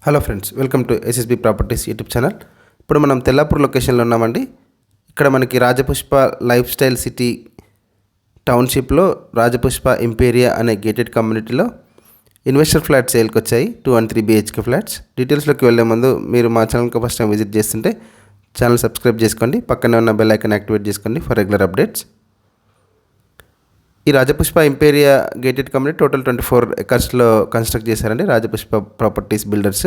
Hello friends, welcome to SSB properties YouTube channel. ఇప్పుడు మనం తెల్లాపూర్ లొకేషన్లో ఉన్నామండి. ఇక్కడ మనకి రాజపుష్ప లైఫ్ స్టైల్ సిటీ టౌన్షిప్లో రాజపుష్ప ఇంపీరియా అనే గేటెడ్ కమ్యూనిటీలో ఇన్వెస్టర్ ఫ్లాట్స్ సేల్కి వచ్చాయి. 2 and 3 BHK ఫ్లాట్స్. డీటెయిల్స్లోకి వెళ్ళే ముందు మీరు మా ఛానల్కి ఫస్ట్ టైం విజిట్ చేస్తుంటే ఛానల్ సబ్స్క్రైబ్ చేసుకోండి, పక్కనే ఉన్న బెల్ ఐకాన్ యాక్టివేట్ చేసుకోండి ఫర్ రెగ్యులర్ అప్డేట్స్. ఈ Rajapushpa Imperia gated community total 24 acresలో కన్స్ట్రక్ట్ చేశారండి రాజపుష్ప ప్రాపర్టీస్ బిల్డర్స్.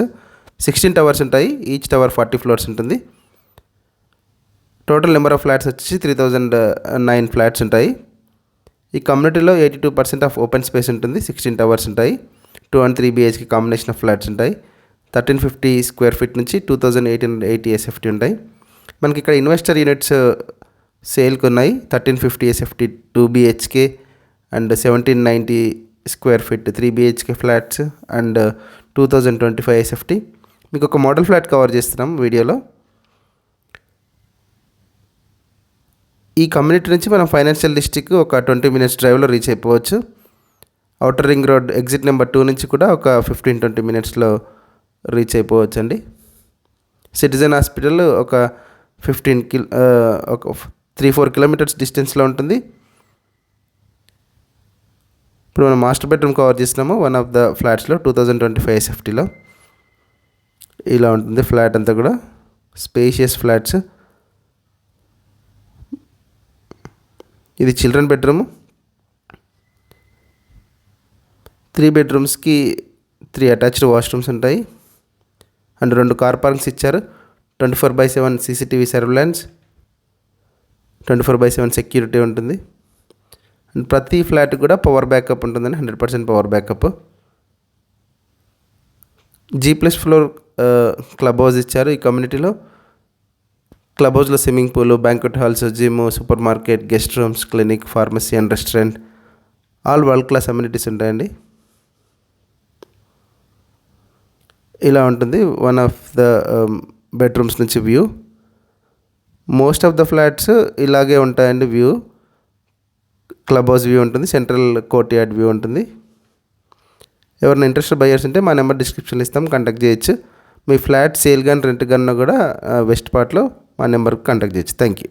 16 towers ఉంటాయి, ఈచ్ టవర్ 40 floors ఉంటుంది. టోటల్ నెంబర్ ఆఫ్ ఫ్లాట్స్ వచ్చేసి 3009 ఫ్లాట్స్ ఉంటాయి. ఈ కమ్యూనిటీలో 82% ఆఫ్ ఓపెన్ స్పేస్ ఉంటుంది. 16 towers ఉంటాయి. 2 and 3 BHK combination of flats ఉంటాయి. 1350 square feet నుంచి 2880 SFT ఉంటాయి. మనకి ఇక్కడ ఇన్వెస్టర్ యూనిట్స్ సేల్కి ఉన్నాయి. 1350 SFT 2 BHK and 1790 square feet 3 BHK flats and 2025 SFT. మీకు ఒక మోడల్ ఫ్లాట్ కవర్ చేస్తున్నాం వీడియోలో. ఈ కమ్యూనిటీ నుంచి మనం ఫైనాన్షియల్ డిస్ట్రిక్ట్ ఒక 20 minutes డ్రైవ్లో రీచ్ అయిపోవచ్చు. Outer ring road exit number 2 నుంచి కూడా ఒక 15-20 minutesలో రీచ్ అయిపోవచ్చు అండి. సిటిజన్ హాస్పిటల్ ఒక 3-4 kilometers డిస్టెన్స్లో ఉంటుంది. ఇప్పుడు మనం మాస్టర్ బెడ్రూమ్ కవర్ చేస్తున్నాము వన్ ఆఫ్ ద ఫ్లాట్స్లో 2025 SFTలో. ఇలా ఉంటుంది ఫ్లాట్ అంతా కూడా, స్పేషియస్ ఫ్లాట్స్. ఇది చిల్డ్రన్ బెడ్రూమ్. 3 bedrooms-కి 3 attached వాష్రూమ్స్ ఉంటాయి అండ్ 2 కార్ పార్కింగ్స్ ఇచ్చారు. 24/7 CCTV సర్వేలెన్స్, 24/7 సెక్యూరిటీ ఉంటుంది. అండ్ ప్రతి ఫ్లాట్ కూడా పవర్ బ్యాకప్ ఉంటుందండి, 100% power backup. G+ floor club house ఇచ్చారు ఈ కమ్యూనిటీలో. క్లబ్ హౌస్లో swimming pool, banquet halls, gym, super market, guest rooms, clinic, pharmacy and restaurant, all world class amenities ఉంటాయండి. ఇలా ఉంటుంది వన్ ఆఫ్ ద బెడ్రూమ్స్ నుంచి view. Most of the flats ఇలాగే ఉంటాయండి వ్యూ. క్లబ్ హౌస్ వ్యూ ఉంటుంది, central court yard view ఉంటుంది. ఎవరైనా interested buyers ఉంటే మా నెంబర్ డిస్క్రిప్షన్లో ఇస్తాం, కాంటాక్ట్ చేయొచ్చు. మీ ఫ్లాట్ సేల్ కానీ రెంట్ కానీ కూడా వెస్ట్ పార్ట్లో మా నెంబర్కి కాంటాక్ట్ చేయొచ్చు. Thank you.